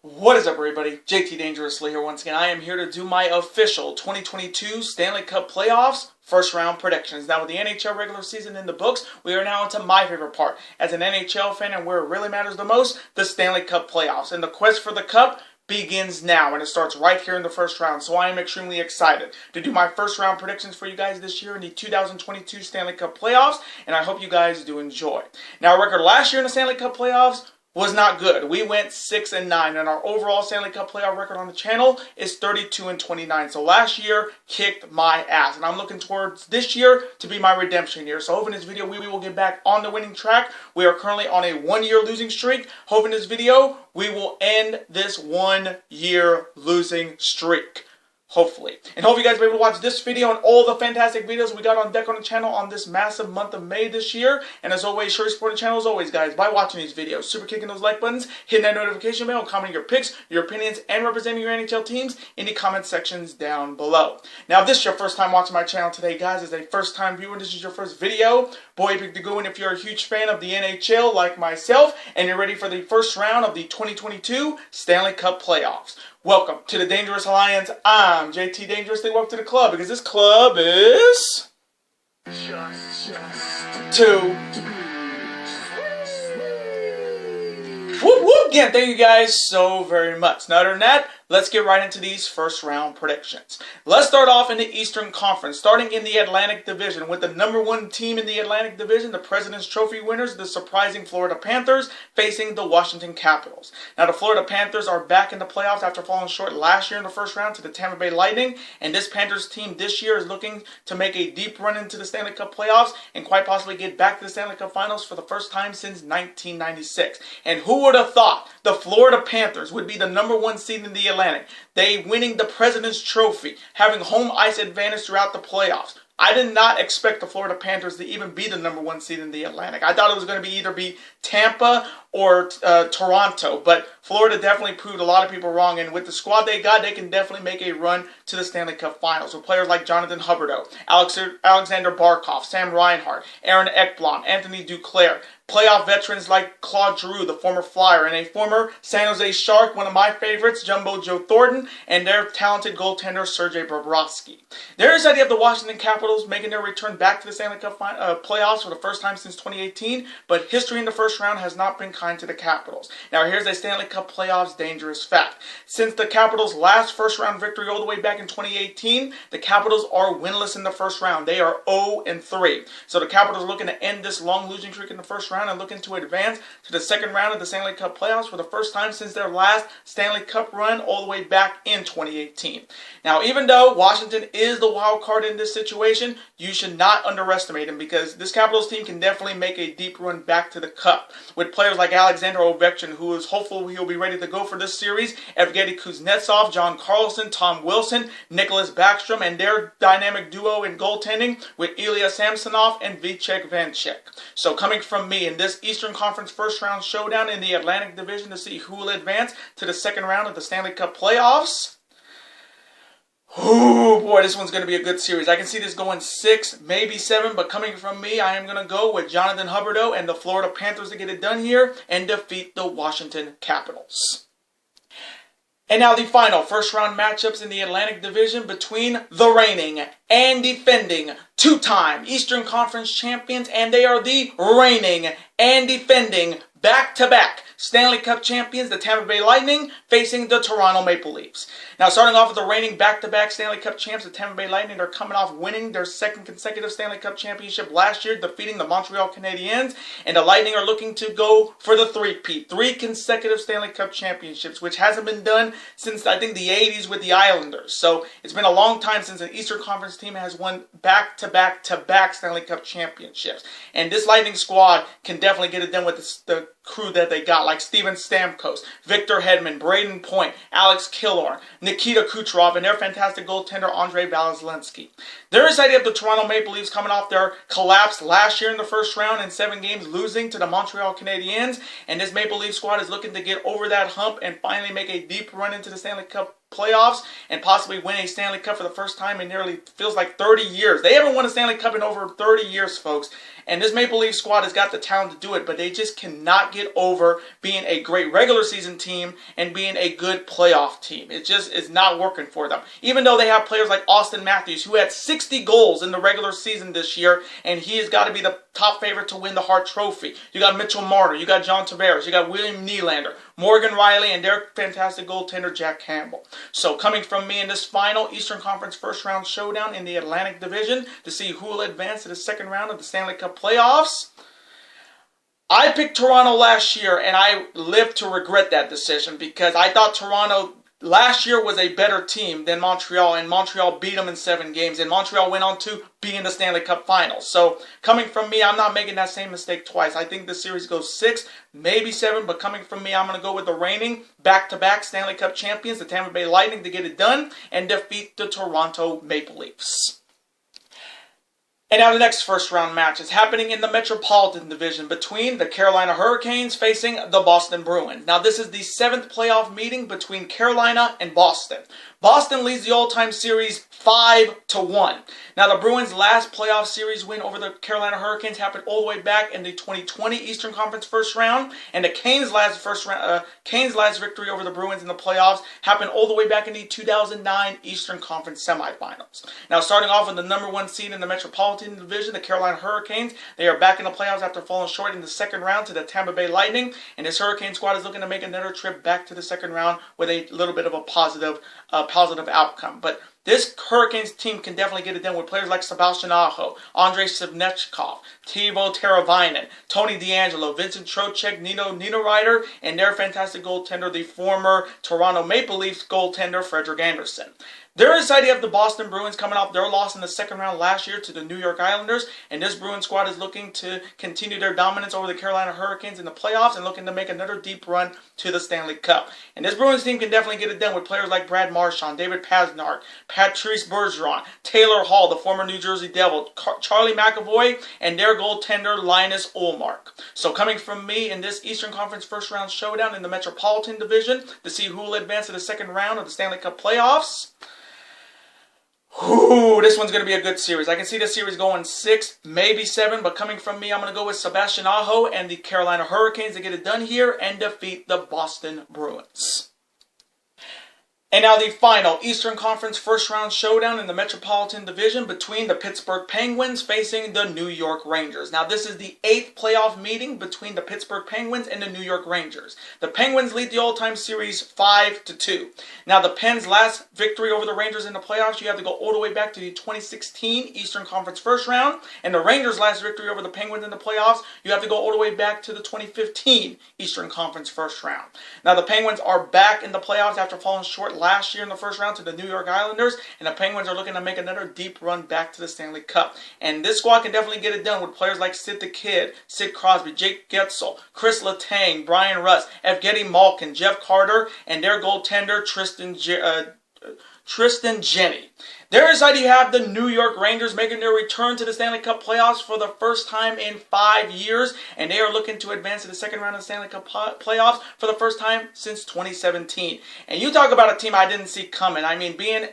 What is up, everybody? JT Dangerously here once again. I am here to do my official 2022 Stanley Cup Playoffs first round predictions. Now, with the NHL regular season in the books, we are now into my favorite part. As an NHL fan and where it really matters the most, the Stanley Cup Playoffs. And the quest for the Cup begins now, and it starts right here in the first round. So I am extremely excited to do my first round predictions for you guys this year in the 2022 Stanley Cup Playoffs, and I hope you guys do enjoy. Now, our record last year in the Stanley Cup Playoffs was not good. We went 6-9, and our overall Stanley Cup playoff record on the channel is 32-29. So last year kicked my ass, and I'm looking towards this year to be my redemption year. So hoping this video we will get back on the winning track. We are currently on a 1-year losing streak. Hoping this video we will end this 1-year losing streak. Hopefully. And hope you guys will be able to watch this video and all the fantastic videos we got on deck on the channel on this massive month of May this year. And as always, sure to support the channel as always, guys, by watching these videos, super kicking those like buttons, hitting that notification bell, commenting your picks, your opinions, and representing your NHL teams in the comment sections down below. Now, if this is your first time watching my channel today, guys, as a first time viewer, this is your first video, boy, pick to go in if you're a huge fan of the NHL like myself, and you're ready for the first round of the 2022 Stanley Cup Playoffs. Welcome to the Dangerous Alliance. I'm JT Dangerously. Welcome to the club, because this club is just two. Whoop whoop! Again, thank you guys so very much. Now, other than that, let's get right into these first round predictions. Let's start off in the Eastern Conference, starting in the Atlantic Division with the #1 team in the Atlantic Division, the President's Trophy winners, the surprising Florida Panthers, facing the Washington Capitals. Now, the Florida Panthers are back in the playoffs after falling short last year in the first round to the Tampa Bay Lightning, and this Panthers team this year is looking to make a deep run into the Stanley Cup playoffs and quite possibly get back to the Stanley Cup Finals for the first time since 1996. And who would have thought the Florida Panthers would be the #1 seed in the Atlantic? They winning the President's Trophy, having home ice advantage throughout the playoffs. I did not expect the Florida Panthers to even be the #1 seed in the Atlantic. I thought it was going to be either Tampa or Toronto, but Florida definitely proved a lot of people wrong, and with the squad they got, they can definitely make a run to the Stanley Cup Finals with players like Jonathan Huberdeau, Alexander Barkov, Sam Reinhart, Aaron Ekblom, Anthony Duclair, playoff veterans like Claude Giroux, the former Flyer, and a former San Jose Shark, one of my favorites, Jumbo Joe Thornton, and their talented goaltender, Sergei Bobrovsky. There is the idea of the Washington Capitals making their return back to the Stanley Cup playoffs for the first time since 2018, but history in the first round has not been kind to the Capitals. Now, here's a Stanley Cup playoffs dangerous fact. Since the Capitals' last first-round victory all the way back in 2018, the Capitals are winless in the first round. They are 0-3. So the Capitals are looking to end this long losing streak in the first round and looking to advance to the second round of the Stanley Cup playoffs for the first time since their last Stanley Cup run all the way back in 2018. Now, even though Washington is the wild card in this situation, you should not underestimate them, because this Capitals team can definitely make a deep run back to the Cup with players like Alexander Ovechkin, who is hopeful he'll be ready to go for this series, Evgeny Kuznetsov, John Carlson, Tom Wilson, Nicholas Backstrom, and their dynamic duo in goaltending with Ilya Samsonov and Vitek Vanecek. So coming from me in this Eastern Conference first round showdown in the Atlantic Division to see who will advance to the second round of the Stanley Cup playoffs. Oh boy, this one's going to be a good series. I can see this going 6, maybe 7, but coming from me, I am going to go with Jonathan Huberdeau and the Florida Panthers to get it done here and defeat the Washington Capitals. And now the final first-round matchups in the Atlantic Division between the reigning and defending two-time Eastern Conference champions, and they are the reigning and defending back-to-back Stanley Cup champions, the Tampa Bay Lightning, facing the Toronto Maple Leafs. Now, starting off with the reigning back-to-back Stanley Cup champs, the Tampa Bay Lightning are coming off winning their second consecutive Stanley Cup championship last year, defeating the Montreal Canadiens, and the Lightning are looking to go for the three-peat, 3 consecutive Stanley Cup championships, which hasn't been done since, I think, the 80s with the Islanders. So, it's been a long time since an Eastern Conference team has won back-to-back-to-back Stanley Cup championships. And this Lightning squad can definitely get it done with the crew that they got, like Steven Stamkos, Victor Hedman, Braden Point, Alex Killorn, Nikita Kucherov, and their fantastic goaltender, Andrei Vasilevskiy. There is the idea of the Toronto Maple Leafs coming off their collapse last year in the first round in 7 games, losing to the Montreal Canadiens, and this Maple Leaf squad is looking to get over that hump and finally make a deep run into the Stanley Cup playoffs and possibly win a Stanley Cup for the first time in nearly, feels like 30 years. They haven't won a Stanley Cup in over 30 years, folks. And this Maple Leaf squad has got the talent to do it, but they just cannot get over being a great regular season team and being a good playoff team. It just is not working for them. Even though they have players like Austin Matthews, who had 60 goals in the regular season this year, and he has got to be the top favorite to win the Hart Trophy. You got Mitchell Marner, you got John Tavares, you got William Nylander, Morgan Riley, and their fantastic goaltender Jack Campbell. So coming from me in this final Eastern Conference first round showdown in the Atlantic Division to see who will advance to the second round of the Stanley Cup playoffs, I picked Toronto last year, and I live to regret that decision because I thought Toronto last year was a better team than Montreal, and Montreal beat them in 7 games, and Montreal went on to be in the Stanley Cup Finals. So coming from me, I'm not making that same mistake twice. I think the series goes 6, maybe 7, but coming from me, I'm going to go with the reigning back-to-back Stanley Cup champions, the Tampa Bay Lightning, to get it done and defeat the Toronto Maple Leafs. And now the next first round match is happening in the Metropolitan Division between the Carolina Hurricanes facing the Boston Bruins. Now this is the 7th playoff meeting between Carolina and Boston. Boston leads the all-time series 5-1. Now the Bruins' last playoff series win over the Carolina Hurricanes happened all the way back in the 2020 Eastern Conference first round, and the Canes' last victory over the Bruins in the playoffs happened all the way back in the 2009 Eastern Conference semifinals. Now starting off with the number 1 seed in the Metropolitan Division, the Carolina Hurricanes, they are back in the playoffs after falling short in the second round to the Tampa Bay Lightning, and this Hurricane squad is looking to make another trip back to the second round with a little bit of a positive outcome. But this Hurricanes team can definitely get it done with players like Sebastian Aho, Andrei Svechnikov, Teuvo Teravainen, Tony DeAngelo, Vincent Trocheck, Nino Niederreiter, and their fantastic goaltender, the former Toronto Maple Leafs goaltender, Frederik Andersen. There is the idea of the Boston Bruins coming off their loss in the second round last year to the New York Islanders, and this Bruins squad is looking to continue their dominance over the Carolina Hurricanes in the playoffs and looking to make another deep run to the Stanley Cup. And this Bruins team can definitely get it done with players like Brad Marchand, David Pastrnak, Patrice Bergeron, Taylor Hall, the former New Jersey Devil, Charlie McAvoy, and their goaltender Linus Ullmark. So coming from me in this Eastern Conference first round showdown in the Metropolitan Division to see who will advance to the second round of the Stanley Cup playoffs, this one's going to be a good series. I can see this series going 6, maybe 7, but coming from me, I'm going to go with Sebastian Aho and the Carolina Hurricanes to get it done here and defeat the Boston Bruins. And now the final Eastern Conference first round showdown in the Metropolitan Division between the Pittsburgh Penguins facing the New York Rangers. Now this is the 8th playoff meeting between the Pittsburgh Penguins and the New York Rangers. The Penguins lead the all-time series 5-2. Now the Pens' last victory over the Rangers in the playoffs, you have to go all the way back to the 2016 Eastern Conference first round. And the Rangers' last victory over the Penguins in the playoffs, you have to go all the way back to the 2015 Eastern Conference first round. Now the Penguins are back in the playoffs after falling short last year in the first round to the New York Islanders, and the Penguins are looking to make another deep run back to the Stanley Cup. And this squad can definitely get it done with players like Sid the Kid, Sid Crosby, Jake Getzel, Chris Letang, Brian Rust, Evgeny Malkin, Jeff Carter, and their goaltender Tristan Jenney. There is how you have the New York Rangers making their return to the Stanley Cup playoffs for the first time in 5 years, and they are looking to advance to the second round of the Stanley Cup playoffs for the first time since 2017. And you talk about a team I didn't see coming. I mean, being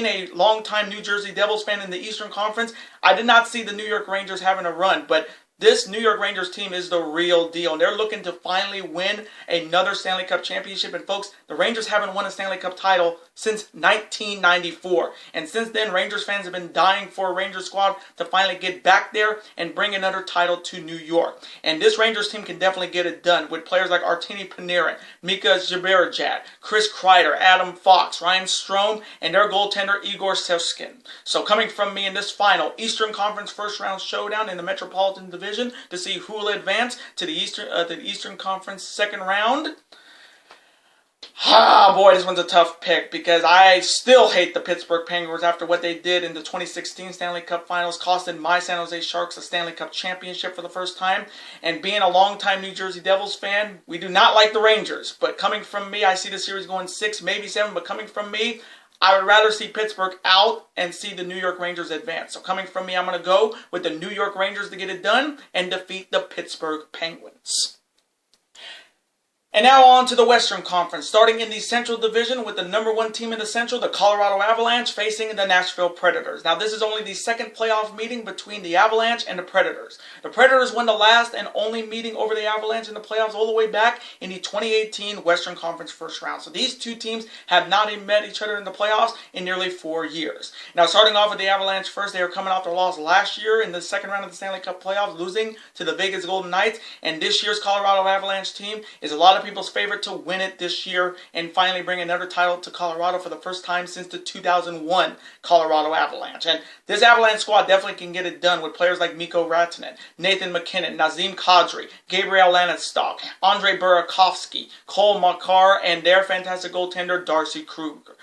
a longtime New Jersey Devils fan in the Eastern Conference, I did not see the New York Rangers having a run, but this New York Rangers team is the real deal, and they're looking to finally win another Stanley Cup championship. And folks, the Rangers haven't won a Stanley Cup title since 1994. And since then, Rangers fans have been dying for a Rangers squad to finally get back there and bring another title to New York. And this Rangers team can definitely get it done with players like Artemi Panarin, Mika Zibanejad, Chris Kreider, Adam Fox, Ryan Strome, and their goaltender Igor Shesterkin. So coming from me in this final Eastern Conference first round showdown in the Metropolitan Division to see who will advance to the Eastern Conference second round. Boy, this one's a tough pick because I still hate the Pittsburgh Penguins after what they did in the 2016 Stanley Cup Finals, costing my San Jose Sharks a Stanley Cup championship for the first time. And being a longtime New Jersey Devils fan, we do not like the Rangers. But coming from me, I see the series going 6, maybe 7, but coming from me, I would rather see Pittsburgh out and see the New York Rangers advance. So coming from me, I'm going to go with the New York Rangers to get it done and defeat the Pittsburgh Penguins. And now on to the Western Conference, starting in the Central Division with the #1 team in the Central, the Colorado Avalanche, facing the Nashville Predators. Now, this is only the second playoff meeting between the Avalanche and the Predators. The Predators won the last and only meeting over the Avalanche in the playoffs all the way back in the 2018 Western Conference first round. So these two teams have not even met each other in the playoffs in nearly 4 years. Now, starting off with the Avalanche first, they are coming off their loss last year in the second round of the Stanley Cup playoffs, losing to the Vegas Golden Knights. And this year's Colorado Avalanche team is a lot of people's favorite to win it this year and finally bring another title to Colorado for the first time since the 2001 Colorado Avalanche. And this Avalanche squad definitely can get it done with players like Mikko Rantanen, Nathan MacKinnon, Nazem Kadri, Gabriel Landeskog, Andrei Burakovsky, Cole Makar, and their fantastic goaltender Darcy Kruger.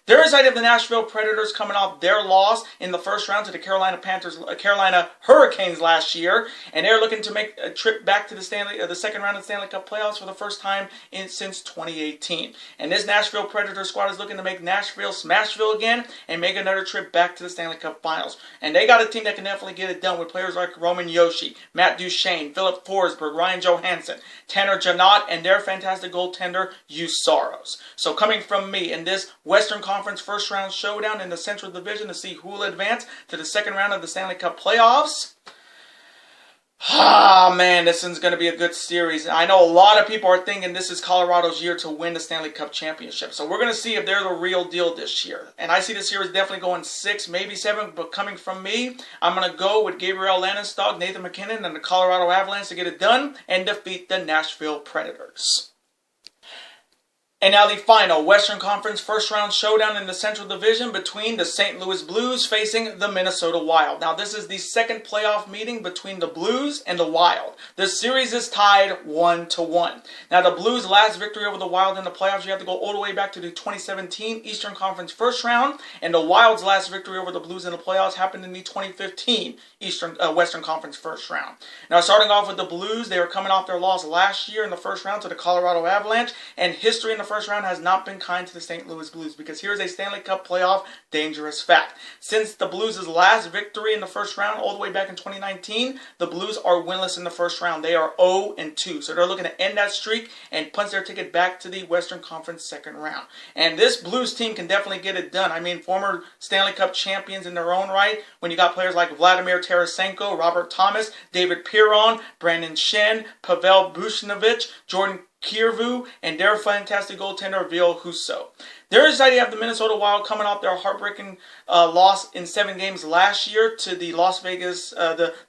They're excited of the Nashville Predators coming off their loss in the first round to the Carolina Hurricanes last year, and they're looking to make a trip back to the second round of the Stanley Cup playoffs for the first time since 2018. And this Nashville Predators squad is looking to make Nashville Smashville again and make another trip back to the Stanley Cup Finals. And they got a team that can definitely get it done with players like Roman Josi, Matt Duchene, Philip Forsberg, Ryan Johansson, Tanner Janot, and their fantastic goaltender Juuse Saros. So coming from me in this Western Conference first round showdown in the Central Division to see who will advance to the second round of the Stanley Cup playoffs. Man, this one's going to be a good series. I know a lot of people are thinking this is Colorado's year to win the Stanley Cup championship. So we're going to see if they're the real deal this year. And I see this series definitely going 6, maybe 7. But coming from me, I'm going to go with Gabriel Landeskog, Nathan MacKinnon, and the Colorado Avalanche to get it done and defeat the Nashville Predators. And now the final Western Conference first round showdown in the Central Division between the St. Louis Blues facing the Minnesota Wild. Now this is the second playoff meeting between the Blues and the Wild. The series is tied 1-1. Now the Blues' last victory over the Wild in the playoffs, you have to go all the way back to the 2017 Eastern Conference first round. And the Wild's last victory over the Blues in the playoffs happened in the 2015 Western Conference first round. Now starting off with the Blues, they were coming off their loss last year in the first round to the Colorado Avalanche. And history in the first round has not been kind to the St. Louis Blues, because here's a Stanley Cup playoff dangerous fact. Since the Blues' last victory in the first round all the way back in 2019, the Blues are winless in the first round. They are 0-2. So they're looking to end that streak and punch their ticket back to the Western Conference second round. And this Blues team can definitely get it done. I mean, former Stanley Cup champions in their own right, when you got players like Vladimir Tarasenko, Robert Thomas, David Perron, Brandon Shen, Pavel Buchnevich, Jordan Kyrou, and their fantastic goaltender Ville Husso. They're excited to have the Minnesota Wild coming off their heartbreaking loss in 7 games last year to the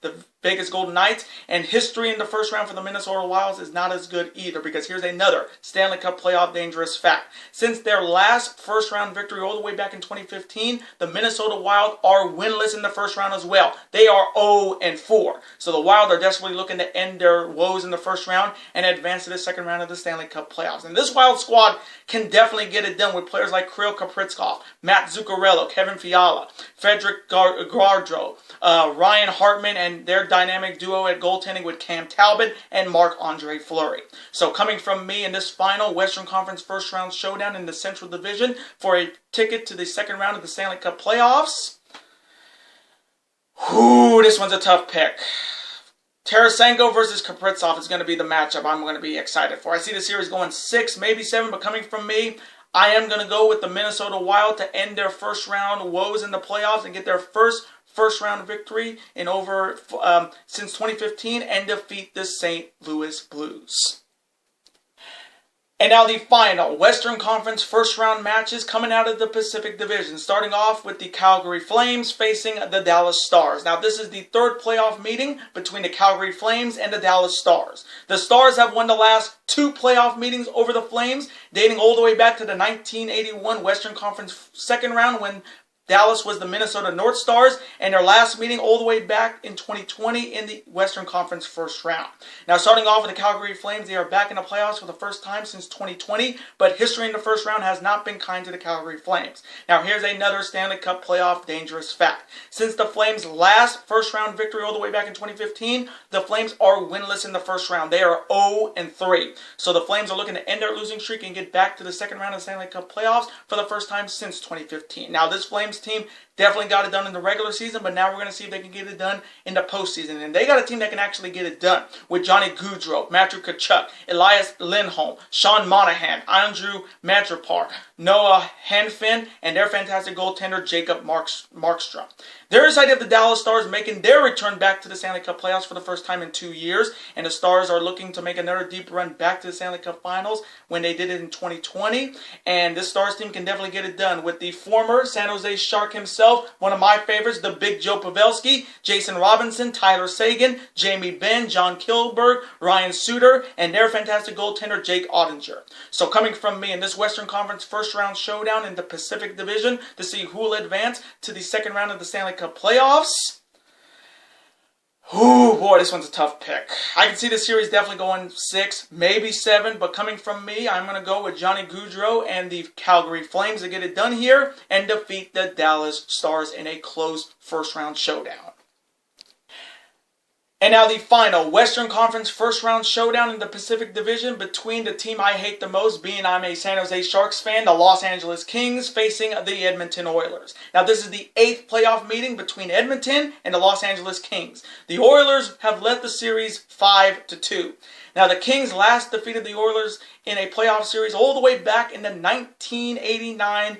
the Vegas Golden Knights. And history in the first round for the Minnesota Wild is not as good either, because here's another Stanley Cup playoff dangerous fact. Since their last first round victory all the way back in 2015, the Minnesota Wild are winless in the first round as well. They are 0-4. So the Wild are desperately looking to end their woes in the first round and advance to the second round of the Stanley Cup playoffs. And this Wild squad can definitely get it done with players like Kirill Kaprizov, Matt Zuccarello, Kevin Fiala, Frederick Gaudreau, Ryan Hartman, and their dynamic duo at goaltending with Cam Talbot and Marc-Andre Fleury. So coming from me in this final Western Conference first round showdown in the Central Division for a ticket to the second round of the Stanley Cup playoffs. This one's a tough pick. Tarasenko versus Kaprizov is going to be the matchup I'm going to be excited for. I see the series going 6, maybe 7, but coming from me, I am going to go with the Minnesota Wild to end their first round woes in the playoffs and get their first round victory in since 2015 and defeat the St. Louis Blues. And now the final Western Conference first round matches coming out of the Pacific Division, starting off with the Calgary Flames facing the Dallas Stars. Now this is the third playoff meeting between the Calgary Flames and the Dallas Stars. The Stars have won the last 2 playoff meetings over the Flames, dating all the way back to the 1981 Western Conference second round when Dallas was the Minnesota North Stars, and their last meeting all the way back in 2020 in the Western Conference first round. Now, starting off with the Calgary Flames, they are back in the playoffs for the first time since 2020, but history in the first round has not been kind to the Calgary Flames. Now, here's another Stanley Cup playoff dangerous fact. Since the Flames' last first round victory all the way back in 2015, the Flames are winless in the first round. They are 0-3. So the Flames are looking to end their losing streak and get back to the second round of the Stanley Cup playoffs for the first time since 2015. Now, this Flames team definitely got it done in the regular season, but now we're going to see if they can get it done in the postseason. And they got a team that can actually get it done with Johnny Gaudreau, Matthew Tkachuk, Elias Lindholm, Sean Monahan, Andrew Mantrapar, Noah Hanfin, and their fantastic goaltender Jacob Markstrom. They're excited of the Dallas Stars making their return back to the Stanley Cup playoffs for the first time in 2 years. And the Stars are looking to make another deep run back to the Stanley Cup Finals when they did it in 2020. And this Stars team can definitely get it done with the former San Jose Shark himself, one of my favorites, the Big Joe Pavelski, Jason Robinson, Tyler Seguin, Jamie Benn, John Kilberg, Ryan Suter, and their fantastic goaltender Jake Ottinger. So coming from me in this Western Conference first round showdown in the Pacific Division to see who will advance to the second round of the Stanley Cup playoffs. Ooh, boy, this one's a tough pick. I can see the series definitely going 6, maybe 7, but coming from me, I'm going to go with Johnny Gaudreau and the Calgary Flames to get it done here and defeat the Dallas Stars in a close first-round showdown. And now the final Western Conference first round showdown in the Pacific Division between the team I hate the most, being I'm a San Jose Sharks fan, the Los Angeles Kings, facing the Edmonton Oilers. Now this is the 8th playoff meeting between Edmonton and the Los Angeles Kings. The Oilers have led the series 5-2. Now the Kings last defeated the Oilers in a playoff series all the way back in the 1989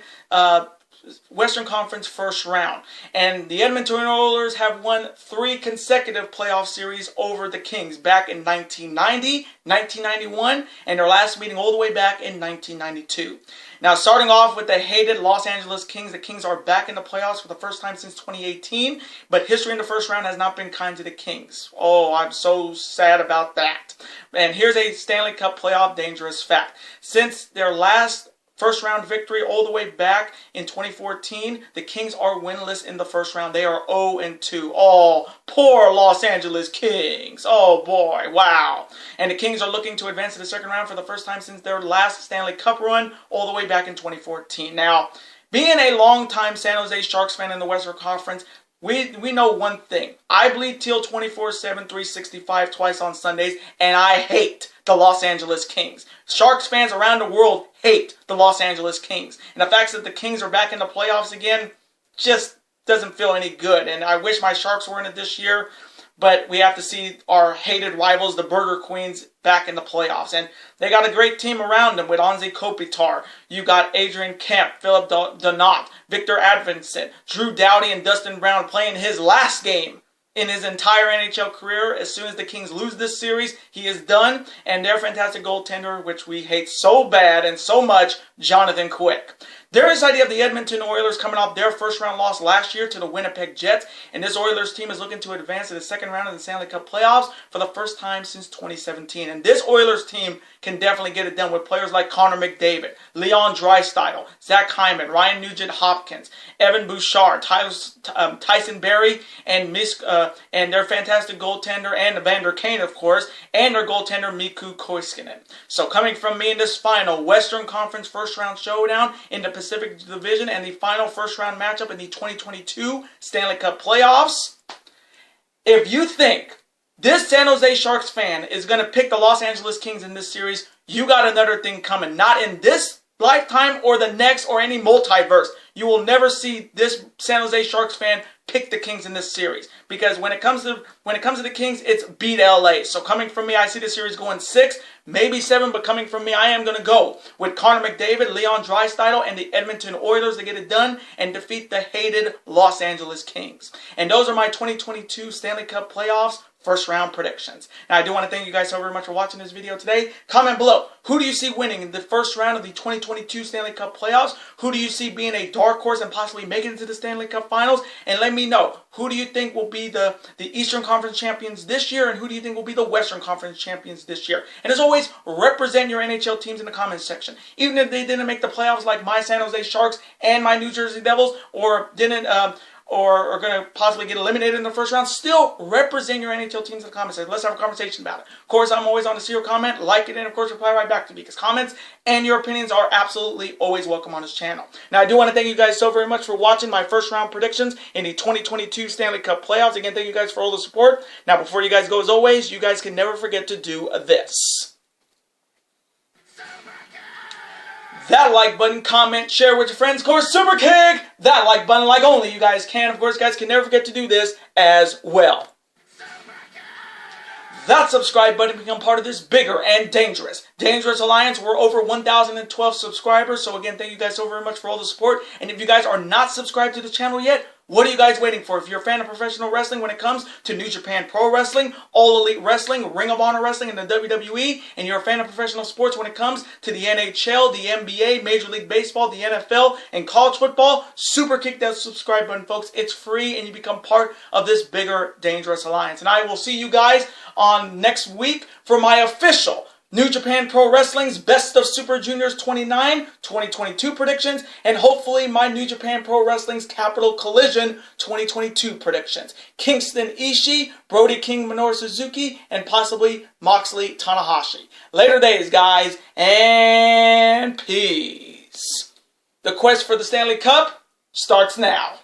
Western Conference first round. And the Edmonton Oilers have won 3 consecutive playoff series over the Kings back in 1990, 1991, and their last meeting all the way back in 1992. Now, starting off with the hated Los Angeles Kings, the Kings are back in the playoffs for the first time since 2018, but history in the first round has not been kind to the Kings. Oh, I'm so sad about that. And here's a Stanley Cup playoff dangerous fact. Since their last first round victory all the way back in 2014, the Kings are winless in the first round. They are 0-2. Oh, poor Los Angeles Kings. Oh boy, wow. And the Kings are looking to advance to the second round for the first time since their last Stanley Cup run all the way back in 2014. Now, being a longtime San Jose Sharks fan in the Western Conference, we know one thing. I bleed teal 24/7, 365 twice on Sundays, and I hate the Los Angeles Kings. Sharks fans around the world hate the Los Angeles Kings. And the fact that the Kings are back in the playoffs again just doesn't feel any good. And I wish my Sharks were in it this year, but we have to see our hated rivals, the Burger Queens, back in the playoffs. And they got a great team around them with Anze Kopitar. You got Adrian Kemp, Philip Donat, Victor Advinson, Drew Doughty, and Dustin Brown playing his last game in his entire NHL career. As soon as the Kings lose this series, he is done. And their fantastic goaltender, which we hate so bad and so much, Jonathan Quick. There is the idea of the Edmonton Oilers coming off their first round loss last year to the Winnipeg Jets, and this Oilers team is looking to advance to the second round of the Stanley Cup playoffs for the first time since 2017. And this Oilers team can definitely get it done with players like Connor McDavid, Leon Draisaitl, Zach Hyman, Ryan Nugent-Hopkins, Evan Bouchard, Tyson Barrie, and their fantastic goaltender, and Evander Kane, of course, and their goaltender Mikko Koiskinen. So coming from me in this final Western Conference first round showdown in the Pacific Division and the final first round matchup in the 2022 Stanley Cup playoffs, if you think this San Jose Sharks fan is going to pick the Los Angeles Kings in this series, you got another thing coming. Not in this lifetime or the next or any multiverse. You will never see this San Jose Sharks fan pick the Kings in this series, because when it comes to the Kings, it's beat LA. So coming from me, I see the series going 6, maybe 7, but coming from me, I am going to go with Connor McDavid, Leon Draisaitl, and the Edmonton Oilers to get it done and defeat the hated Los Angeles Kings. And those are my 2022 Stanley Cup playoffs first round predictions. Now, I do want to thank you guys so very much for watching this video today. Comment below, who do you see winning in the first round of the 2022 Stanley Cup playoffs? Who do you see being a dark horse and possibly making it to the Stanley Cup Finals? And let me know, who do you think will be the Eastern Conference champions this year, and who do you think will be the Western Conference champions this year? And as always, represent your NHL teams in the comments section. Even if they didn't make the playoffs like my San Jose Sharks and my New Jersey Devils, or didn't or are going to possibly get eliminated in the first round, still represent your NHL teams in the comments section. Let's have a conversation about it. Of course, I'm always on to see your comment, like it, and of course reply right back to me, because comments and your opinions are absolutely always welcome on this channel. Now, I do want to thank you guys so very much for watching my first round predictions in the 2022 Stanley Cup playoffs. Again, thank you guys for all the support. Now, before you guys go, as always, you guys can never forget to do this. that like button, comment, share with your friends. Of course, super kick that like button like only you guys can. Of course, guys can never forget to do this as well. That subscribe button to become part of this bigger and dangerous alliance. We're over 1,012 subscribers. So again, thank you guys so very much for all the support. And if you guys are not subscribed to the channel yet, what are you guys waiting for? If you're a fan of professional wrestling when it comes to New Japan Pro Wrestling, All Elite Wrestling, Ring of Honor Wrestling, and the WWE, and you're a fan of professional sports when it comes to the NHL, the NBA, Major League Baseball, the NFL, and college football, super kick that subscribe button, folks. It's free, and you become part of this bigger, dangerous alliance. And I will see you guys on next week for my official New Japan Pro Wrestling's Best of Super Juniors 29 2022 predictions, and hopefully my New Japan Pro Wrestling's Capital Collision 2022 predictions. Kingston Ishii, Brody King, Minoru Suzuki, and possibly Moxley Tanahashi. Later days, guys, and peace. The quest for the Stanley Cup starts now.